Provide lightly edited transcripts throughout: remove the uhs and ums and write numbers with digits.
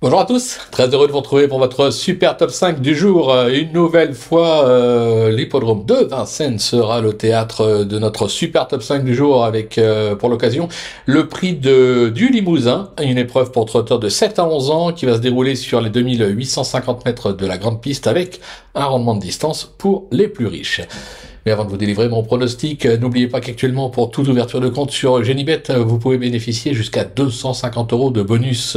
Bonjour à tous, très heureux de vous retrouver pour votre super top 5 du jour. Une nouvelle fois, l'hippodrome de Vincennes sera le théâtre de notre super top 5 du jour avec, pour l'occasion, le prix du Limousin, une épreuve pour trotteurs de 7 à 11 ans qui va se dérouler sur les 2850 mètres de la grande piste avec un rendement de distance pour les plus riches. Mais avant de vous délivrer mon pronostic, n'oubliez pas qu'actuellement, pour toute ouverture de compte sur Genibet, vous pouvez bénéficier jusqu'à 250 € de bonus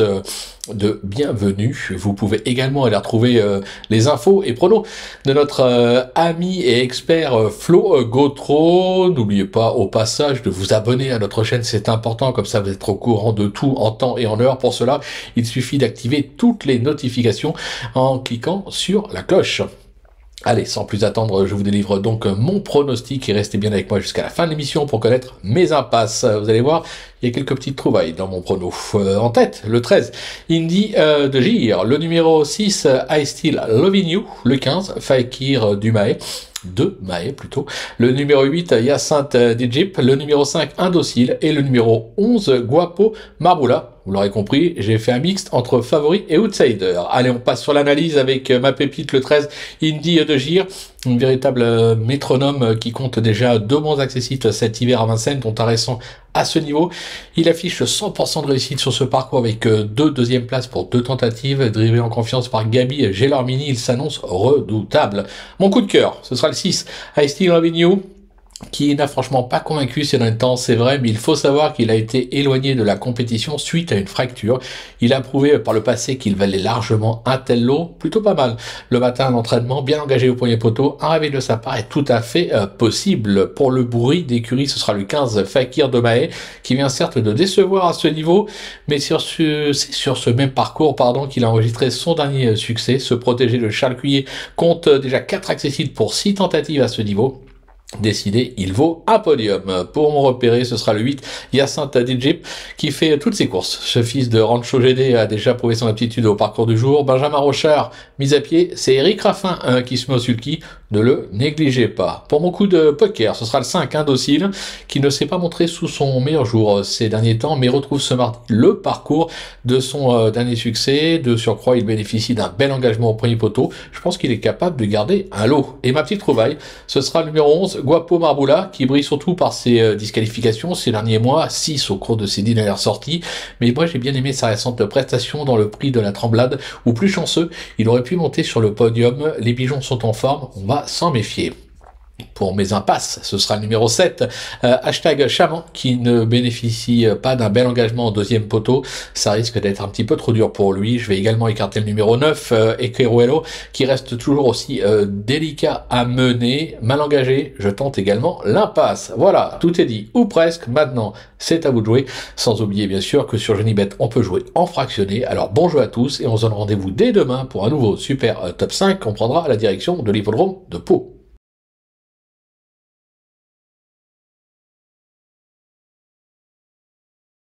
de bienvenue. Vous pouvez également aller retrouver les infos et pronos de notre ami et expert Flo Gautreau. N'oubliez pas au passage de vous abonner à notre chaîne, c'est important, comme ça vous êtes au courant de tout en temps et en heure. Pour cela, il suffit d'activer toutes les notifications en cliquant sur la cloche. Allez, sans plus attendre, je vous délivre donc mon pronostic et restez bien avec moi jusqu'à la fin de l'émission pour connaître mes impasses. Vous allez voir, il y a quelques petites trouvailles dans mon prono. En tête, le 13, Indy de Gire, le numéro 6, I Still Loving You, le 15, Fakir du Mahé, de Mahé plutôt, le numéro 8, Hyacinthe d'Égypte, le numéro 5, Indocile et le numéro 11, Guapo Marboula. Vous l'aurez compris, j'ai fait un mixte entre favoris et outsiders. Allez, on passe sur l'analyse avec ma pépite, le 13, Indy de Gire, une véritable métronome qui compte déjà 2 bons accessifs cet hiver à Vincennes, dont un récent à ce niveau. Il affiche 100% de réussite sur ce parcours avec 2 deuxièmes places pour 2 tentatives, drivé en confiance par Gabi Gelormini, il s'annonce redoutable. Mon coup de cœur, ce sera le 6, I Still Loving You, qui n'a franchement pas convaincu ces derniers temps, c'est vrai, mais il faut savoir qu'il a été éloigné de la compétition suite à une fracture. Il a prouvé par le passé qu'il valait largement un tel lot, plutôt pas mal. Le matin, un entraînement bien engagé au premier poteau, un réveil de sa part est tout à fait possible. Pour le bruit d'écurie, ce sera le 15 Fakir de Mahé, qui vient certes de décevoir à ce niveau, mais c'est sur ce même parcours qu'il a enregistré son dernier succès. Se protéger de Charles Cuillet compte déjà 4 accessibles pour 6 tentatives à ce niveau. Décidé, il vaut un podium. Pour mon repérer, ce sera le 8, Hyacinthe d'Égypte, qui fait toutes ses courses. Ce fils de Rancho GD a déjà prouvé son aptitude au parcours du jour. Benjamin Rochard, mis à pied, c'est Eric Raffin qui se met au sulky. Ne le négligez pas. Pour mon coup de poker, ce sera le 5, Indocile, qui ne s'est pas montré sous son meilleur jour ces derniers temps, mais retrouve ce mardi le parcours de son dernier succès. De surcroît, il bénéficie d'un bel engagement au premier poteau. Je pense qu'il est capable de garder un lot. Et ma petite trouvaille, ce sera le numéro 11, Guapo Marboula, qui brille surtout par ses disqualifications ces derniers mois, 6 au cours de ses 10 dernières sorties. Mais moi, j'ai bien aimé sa récente prestation dans le prix de la Tremblade, où plus chanceux, il aurait pu monter sur le podium. Les pigeons sont en forme, on va s'en méfier. Pour mes impasses, ce sera le numéro 7, hashtag Chaman, qui ne bénéficie pas d'un bel engagement au deuxième poteau. Ça risque d'être un petit peu trop dur pour lui. Je vais également écarter le numéro 9, Ekeruelo, qui reste toujours aussi délicat à mener. Mal engagé, je tente également l'impasse. Voilà, tout est dit, ou presque. Maintenant, c'est à vous de jouer. Sans oublier bien sûr que sur Genibet, on peut jouer en fractionné. Alors bon jeu à tous, et on se donne rendez-vous dès demain pour un nouveau super top 5. On prendra la direction de l'hippodrome de Pau.